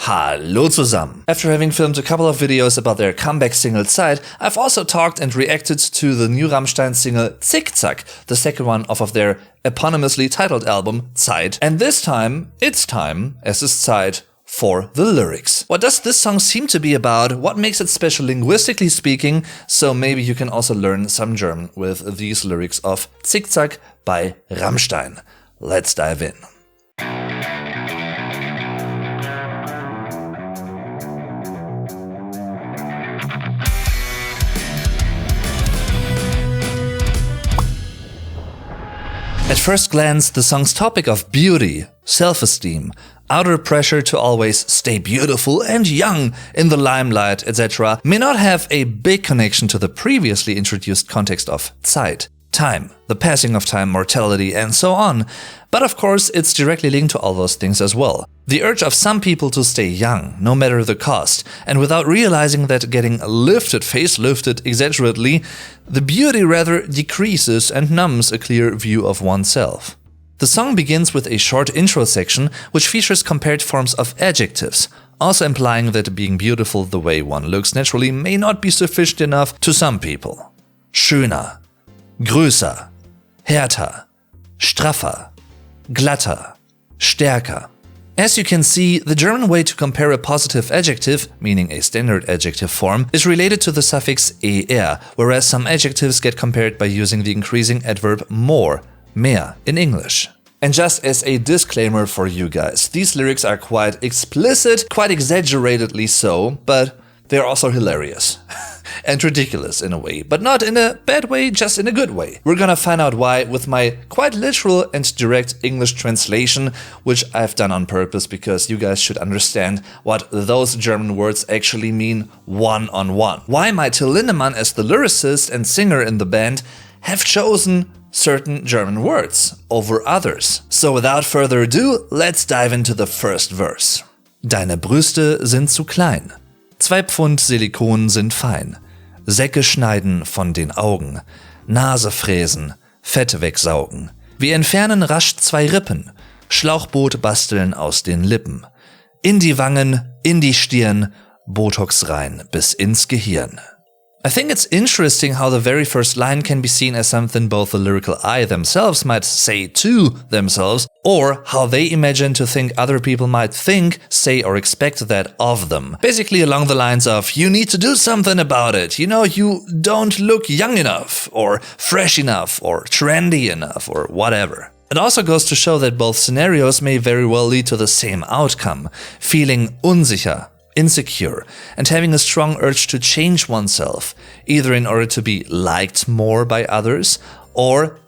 Hallo zusammen! After having filmed a couple of videos about their comeback single Zeit, I've also talked and reacted to the new Rammstein single Zickzack, the second one off of their eponymously titled album Zeit. And this time, it's time, as is Zeit, for the lyrics. What does this song seem to be about? What makes it special linguistically speaking? So maybe you can also learn some German with these lyrics of Zickzack by Rammstein. Let's dive in. At first glance, the song's topic of beauty, self-esteem, outer pressure to always stay beautiful and young in the limelight, etc. may not have a big connection to the previously introduced context of Zeit, time, the passing of time, mortality, and so on. But of course, it's directly linked to all those things as well. The urge of some people to stay young, no matter the cost, and without realizing that getting facelifted exaggerately, the beauty rather decreases and numbs a clear view of oneself. The song begins with a short intro section, which features compared forms of adjectives, also implying that being beautiful the way one looks naturally may not be sufficient enough to some people. Schöner, größer, härter, straffer, glatter, stärker. As you can see, the German way to compare a positive adjective, meaning a standard adjective form, is related to the suffix er, whereas some adjectives get compared by using the increasing adverb more, mehr, in English. And just as a disclaimer for you guys, these lyrics are quite explicit, quite exaggeratedly so, but they're also hilarious. And ridiculous in a way, but not in a bad way, just in a good way. We're gonna find out why with my quite literal and direct English translation, which I've done on purpose because you guys should understand what those German words actually mean one-on-one. Why my Till Lindemann, as the lyricist and singer in the band, have chosen certain German words over others. So without further ado, let's dive into the first verse. Deine Brüste sind zu klein. 2 Pfund Silikon sind fein. Säcke schneiden von den Augen. Nase fräsen, Fett wegsaugen. Wir entfernen rasch 2 Rippen. Schlauchboot basteln aus den Lippen. In die Wangen, in die Stirn, Botox rein bis ins Gehirn. I think it's interesting how the very first line can be seen as something both the lyrical I themselves might say to themselves, or how they imagine to think other people might think, say, or expect that of them. Basically along the lines of, you need to do something about it, you know, you don't look young enough, or fresh enough, or trendy enough, or whatever. It also goes to show that both scenarios may very well lead to the same outcome, feeling unsicher, insecure, and having a strong urge to change oneself, either in order to be liked more by others,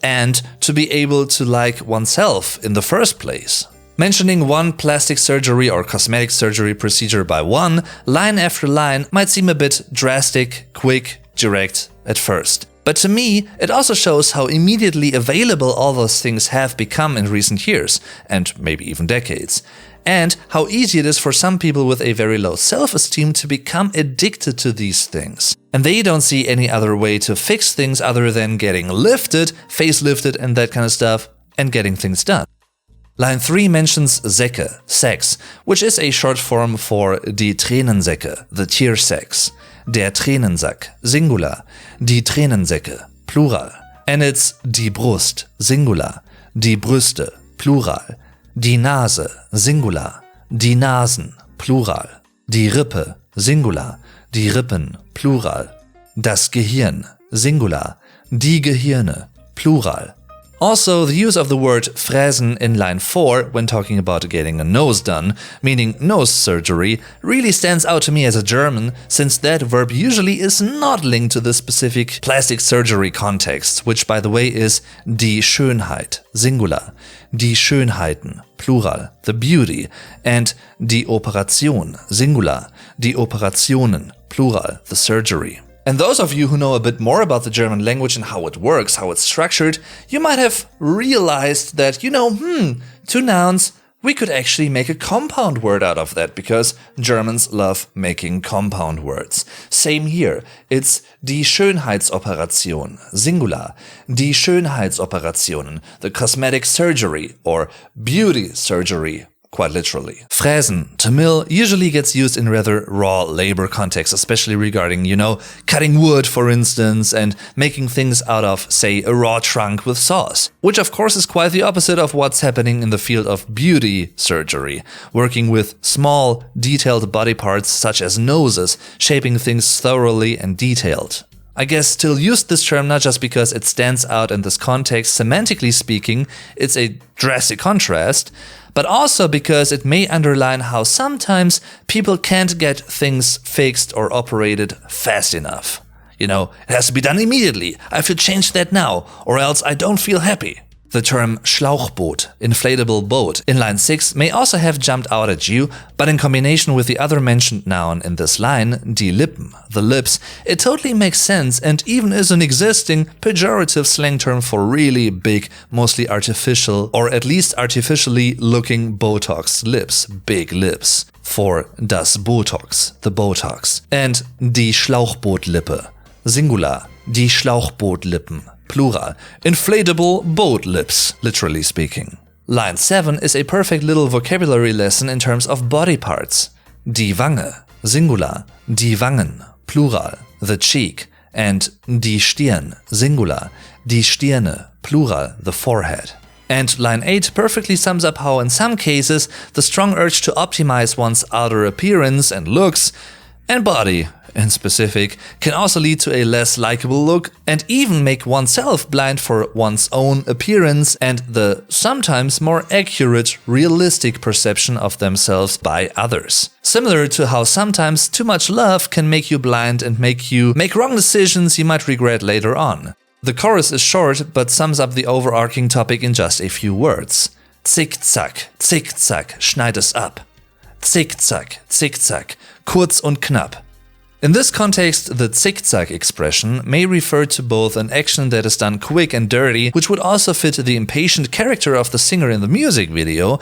and to be able to like oneself in the first place. Mentioning one plastic surgery or cosmetic surgery procedure by one, line after line, might seem a bit drastic, quick, direct at first. But to me, it also shows how immediately available all those things have become in recent years, and maybe even decades, and how easy it is for some people with a very low self-esteem to become addicted to these things. And they don't see any other way to fix things other than getting lifted, facelifted and that kind of stuff, and getting things done. Line 3 mentions Säcke, sex, which is a short form for die Tränensäcke, the tear sacks, der Tränensack, singular, die Tränensäcke, plural, and it's die Brust, singular, die Brüste, plural, die Nase, singular, die Nasen, plural, die Rippe, singular, die Rippen, plural, das Gehirn, singular, die Gehirne, plural. Also, the use of the word fräsen in line 4 when talking about getting a nose done, meaning nose surgery, really stands out to me as a German, since that verb usually is not linked to the specific plastic surgery context, which by the way is die Schönheit, singular, die Schönheiten, plural, the beauty, and die Operation, singular, die Operationen, plural, the surgery. And those of you who know a bit more about the German language and how it works, how it's structured, you might have realized that, two nouns, we could actually make a compound word out of that, because Germans love making compound words. Same here. It's die Schönheitsoperation, singular, die Schönheitsoperationen, the cosmetic surgery or beauty surgery, quite literally. Fräsen, to mill, usually gets used in rather raw labor contexts, especially regarding, cutting wood, for instance, and making things out of, say, a raw trunk with saws. Which of course is quite the opposite of what's happening in the field of beauty surgery, working with small, detailed body parts such as noses, shaping things thoroughly and detailed. I guess Till used this term not just because it stands out in this context, semantically speaking, it's a drastic contrast, but also because it may underline how sometimes people can't get things fixed or operated fast enough. It has to be done immediately, I have to change that now, or else I don't feel happy. The term Schlauchboot, inflatable boat, in line 6 may also have jumped out at you, but in combination with the other mentioned noun in this line, die Lippen, the lips, it totally makes sense and even is an existing pejorative slang term for really big, mostly artificial, or at least artificially looking Botox lips, big lips, for das Botox, the Botox, and die Schlauchbootlippe, singular, die Schlauchbootlippen, plural, inflatable boat lips, literally speaking. Line 7 is a perfect little vocabulary lesson in terms of body parts. Die Wange, singular, die Wangen, plural, the cheek, and die Stirn, singular, die Stirne, plural, the forehead. And line 8 perfectly sums up how in some cases the strong urge to optimize one's outer appearance and looks, and body in specific, can also lead to a less likable look and even make oneself blind for one's own appearance and the sometimes more accurate, realistic perception of themselves by others. Similar to how sometimes too much love can make you blind and make you make wrong decisions you might regret later on. The chorus is short but sums up the overarching topic in just a few words. Zickzack, zickzack, schneid es ab. Zickzack, zickzack, kurz und knapp. In this context, the zickzack expression may refer to both an action that is done quick and dirty, which would also fit the impatient character of the singer in the music video,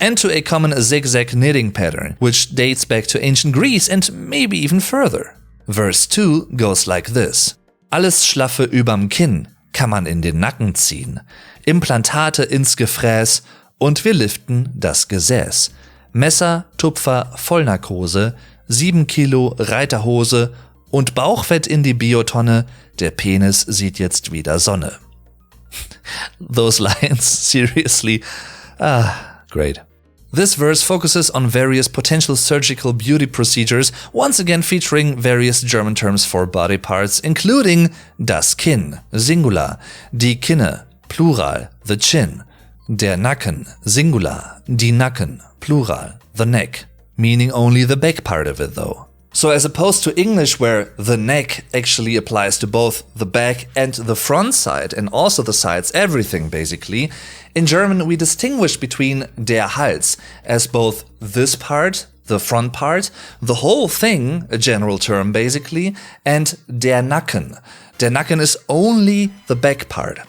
and to a common zigzag knitting pattern, which dates back to ancient Greece and maybe even further. Verse 2 goes like this. Alles Schlaffe überm Kinn kann man in den Nacken ziehen, Implantate ins Gefräß und wir liften das Gesäß. Messer, Tupfer, Vollnarkose, 7 Kilo Reiterhose und Bauchfett in die Biotonne, der Penis sieht jetzt wieder Sonne. Those lines, seriously, great. This verse focuses on various potential surgical beauty procedures, once again featuring various German terms for body parts, including das Kinn, singular, die Kinne, plural, the chin, der Nacken, singular, die Nacken, plural, the neck. Meaning only the back part of it though. So as opposed to English where the neck actually applies to both the back and the front side and also the sides, everything basically, in German we distinguish between der Hals as both this part, the front part, the whole thing, a general term basically, and der Nacken. Der Nacken is only the back part.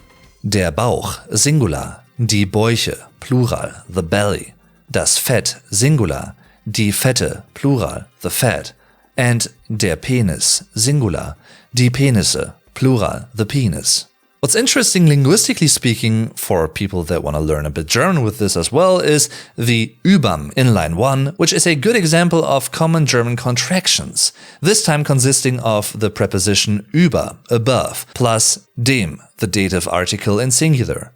Der Bauch, singular, die Bäuche, plural, the belly. Das Fett, singular, die Fette, plural, the fat, and der Penis, singular, die Penisse, plural, the penis. What's interesting linguistically speaking, for people that want to learn a bit German with this as well, is the überm in line 1, which is a good example of common German contractions, this time consisting of the preposition über, above, plus dem, the dative article in singular.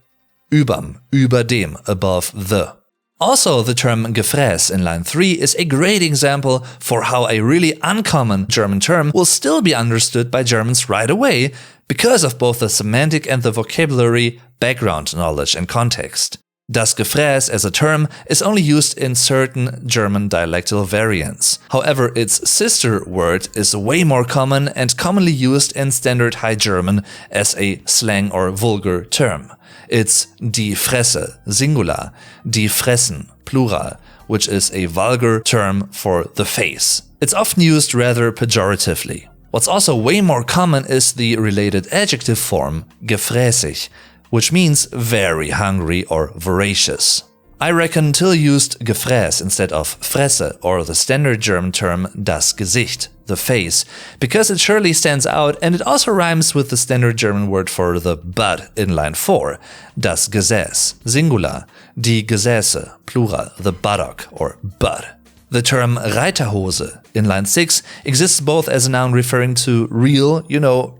Überm, über dem, above the. Also, the term Gefräß in line 3 is a great example for how a really uncommon German term will still be understood by Germans right away because of both the semantic and the vocabulary, background knowledge and context. Das Gefräß as a term is only used in certain German dialectal variants. However, its sister word is way more common and commonly used in Standard High German as a slang or vulgar term. It's die Fresse, singular, die Fressen, plural, which is a vulgar term for the face. It's often used rather pejoratively. What's also way more common is the related adjective form, gefräßig, which means very hungry or voracious. I reckon Till used Gefräß instead of Fresse or the standard German term das Gesicht, the face, because it surely stands out and it also rhymes with the standard German word for the butt in line 4, das Gesäß, singular, die Gesäße, plural, the buttock or butt. The term Reiterhose in line 6 exists both as a noun referring to real,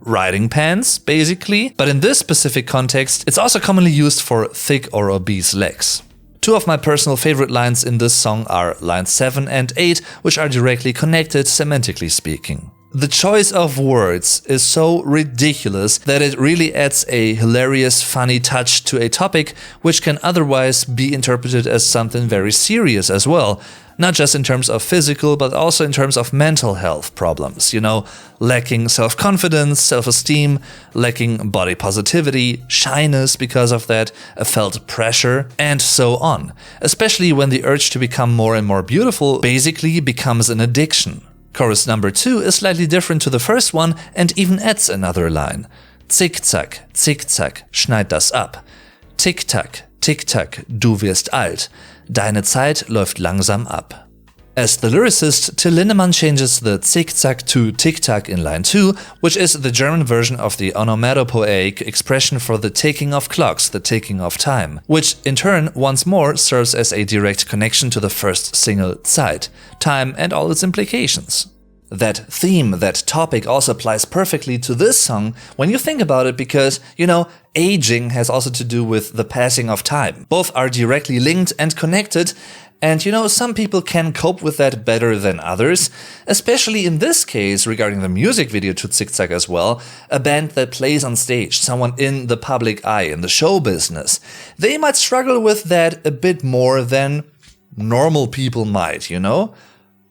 riding pants, basically, but in this specific context, it's also commonly used for thick or obese legs. Two of my personal favorite lines in this song are lines 7 and 8, which are directly connected semantically speaking. The choice of words is so ridiculous that it really adds a hilarious, funny touch to a topic which can otherwise be interpreted as something very serious as well. Not just in terms of physical, but also in terms of mental health problems, lacking self-confidence, self-esteem, lacking body positivity, shyness because of that, a felt pressure, and so on. Especially when the urge to become more and more beautiful basically becomes an addiction. Chorus number 2 is slightly different to the first one and even adds another line. Zickzack, zickzack, schneid das ab. Tick-tack, tick-tack, du wirst alt. Deine Zeit läuft langsam ab. As the lyricist, Till Lindemann changes the zick-zack to tick-tack in line 2, which is the German version of the onomatopoeic expression for the ticking of clocks, the ticking of time, which in turn once more serves as a direct connection to the first single Zeit, time and all its implications. That theme, that topic also applies perfectly to this song when you think about it because, aging has also to do with the passing of time. Both are directly linked and connected, and some people can cope with that better than others, especially in this case regarding the music video to Zickzack as well, a band that plays on stage, someone in the public eye, in the show business. They might struggle with that a bit more than normal people might,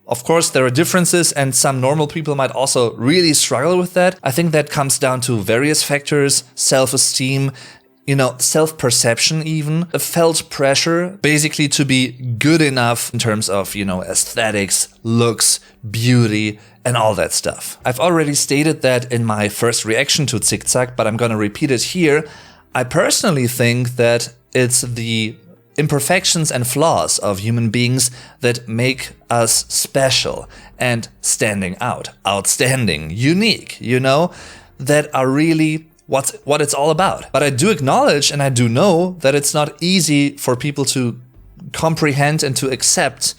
Of course, there are differences and some normal people might also really struggle with that. I think that comes down to various factors, self-esteem, self-perception even, a felt pressure, basically to be good enough in terms of, aesthetics, looks, beauty, and all that stuff. I've already stated that in my first reaction to Zickzack, but I'm gonna repeat it here. I personally think that it's the imperfections and flaws of human beings that make us special and standing out, outstanding, unique, that are really what it's all about. But I do acknowledge and I do know that it's not easy for people to comprehend and to accept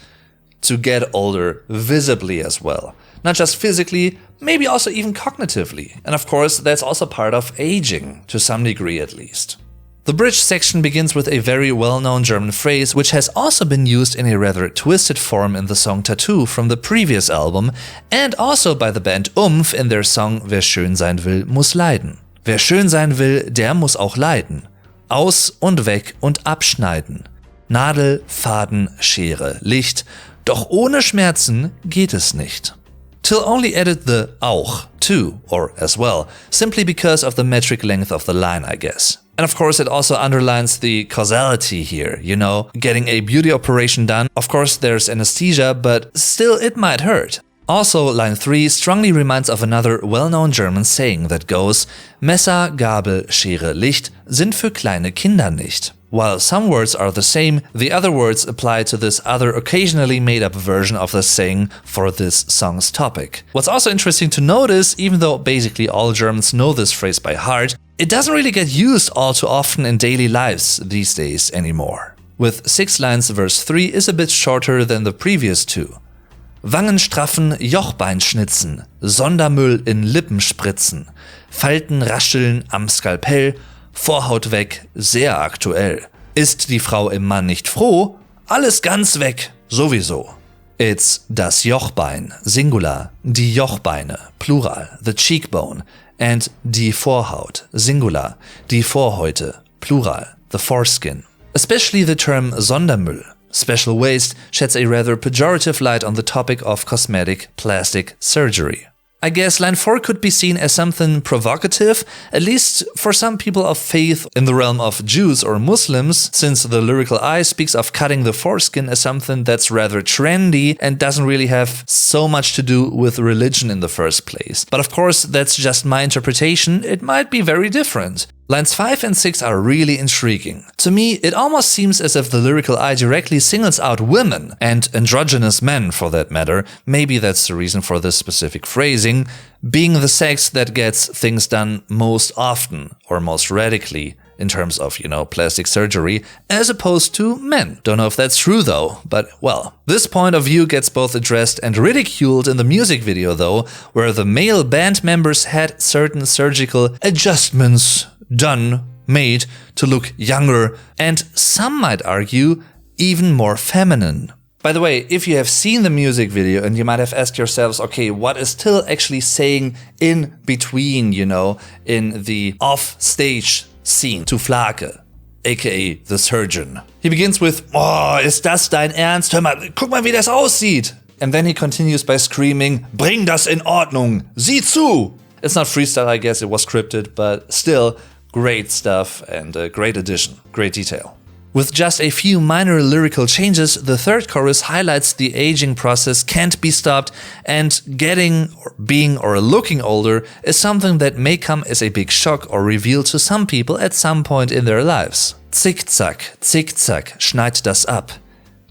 to get older visibly as well. Not just physically, maybe also even cognitively. And of course, that's also part of aging, to some degree at least. The bridge section begins with a very well-known German phrase, which has also been used in a rather twisted form in the song Tattoo from the previous album, and also by the band Umf in their song Wer schön sein will, muss leiden. Wer schön sein will, der muss auch leiden. Aus und weg und abschneiden. Nadel, Faden, Schere, Licht. Doch ohne Schmerzen geht es nicht. Till only added the auch, too, or as well, simply because of the metric length of the line, I guess. And of course it also underlines the causality here, getting a beauty operation done. Of course there's anesthesia, but still it might hurt. Also, line 3 strongly reminds of another well-known German saying that goes, Messer, Gabel, Schere, Licht sind für kleine Kinder nicht. While some words are the same, the other words apply to this other occasionally made-up version of the saying for this song's topic. What's also interesting to notice, even though basically all Germans know this phrase by heart, it doesn't really get used all too often in daily lives these days anymore. With 6 lines, verse 3 is a bit shorter than the previous 2. Wangen straffen, Jochbein schnitzen, Sondermüll in Lippen spritzen, Falten rascheln am Skalpell, Vorhaut weg, sehr aktuell. Ist die Frau im Mann nicht froh? Alles ganz weg, sowieso. It's das Jochbein, Singular, die Jochbeine, Plural, the cheekbone, and die Vorhaut, Singular, die Vorhäute, Plural, the foreskin. Especially the term Sondermüll, special waste, sheds a rather pejorative light on the topic of cosmetic plastic surgery. I guess line 4 could be seen as something provocative, at least for some people of faith in the realm of Jews or Muslims, since the lyrical eye speaks of cutting the foreskin as something that's rather trendy and doesn't really have so much to do with religion in the first place. But of course, that's just my interpretation, it might be very different. Lines 5 and 6 are really intriguing. To me, it almost seems as if the lyrical eye directly singles out women, and androgynous men for that matter, maybe that's the reason for this specific phrasing, being the sex that gets things done most often or most radically in terms of, plastic surgery, as opposed to men. Don't know if that's true though, but well. This point of view gets both addressed and ridiculed in the music video though, where the male band members had certain surgical adjustments made to look younger and, some might argue, even more feminine. By the way, if you have seen the music video and you might have asked yourselves, okay, what is Till actually saying in between, in the off-stage scene to Flake, aka the surgeon? He begins with, oh, ist das dein Ernst? Hör mal, guck mal, wie das aussieht. And then he continues by screaming, bring das in Ordnung, sieh zu! It's not freestyle, I guess, it was scripted, but still, great stuff and a great addition, great detail. With just a few minor lyrical changes, the third chorus highlights the aging process can't be stopped, and getting, or being, or looking older is something that may come as a big shock or reveal to some people at some point in their lives. Zickzack, zickzack, schneid das ab.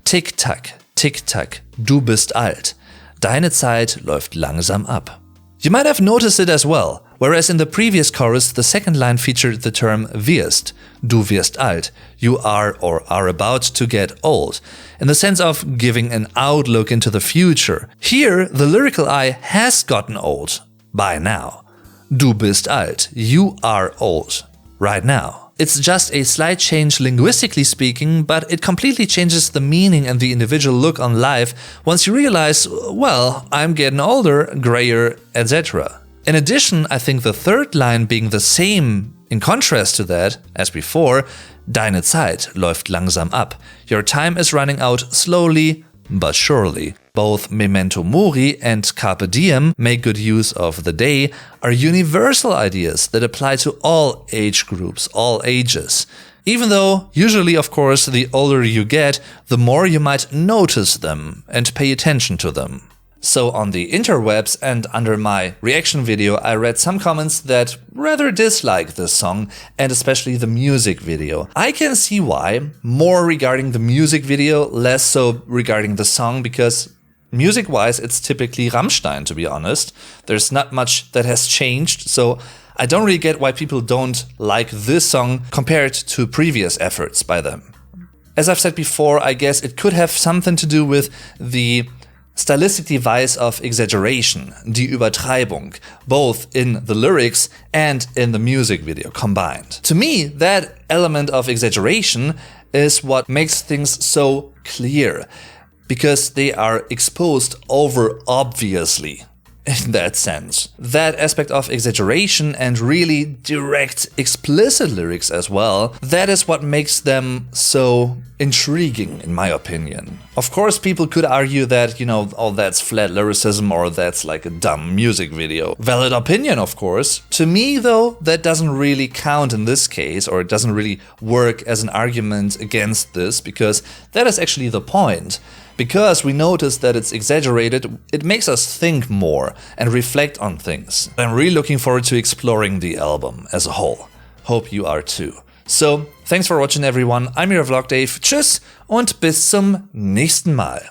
Tick-tack, tick-tack, du bist alt. Deine Zeit läuft langsam ab. You might have noticed it as well. Whereas in the previous chorus, the second line featured the term wirst, du wirst alt, you are or are about to get old, in the sense of giving an outlook into the future. Here, the lyrical I has gotten old, by now. Du bist alt, you are old, right now. It's just a slight change linguistically speaking, but it completely changes the meaning and the individual look on life once you realize, well, I'm getting older, grayer, etc. In addition, I think the third line being the same in contrast to that as before, deine Zeit läuft langsam ab. Your time is running out slowly but surely. Both Memento Mori and Carpe Diem, make good use of the day, are universal ideas that apply to all age groups, all ages. Even though, usually of course, the older you get, the more you might notice them and pay attention to them. So on the interwebs and under my reaction video, I read some comments that rather dislike this song and especially the music video. I can see why, more regarding the music video, less so regarding the song, because music-wise it's typically Rammstein, to be honest. There's not much that has changed, so I don't really get why people don't like this song compared to previous efforts by them. As I've said before, I guess it could have something to do with the stylistic device of exaggeration, die Übertreibung, both in the lyrics and in the music video combined. To me, that element of exaggeration is what makes things so clear, because they are exposed over obviously. In that sense. That aspect of exaggeration and really direct, explicit lyrics as well, that is what makes them so intriguing, in my opinion. Of course, people could argue that, oh, that's flat lyricism or that's like a dumb music video. Valid opinion, of course. To me, though, that doesn't really count in this case, or it doesn't really work as an argument against this, because that is actually the point. Because we notice that it's exaggerated, it makes us think more and reflect on things. I'm really looking forward to exploring the album as a whole. Hope you are too. So, thanks for watching everyone, I'm your Vlog Dave, tschüss und bis zum nächsten Mal.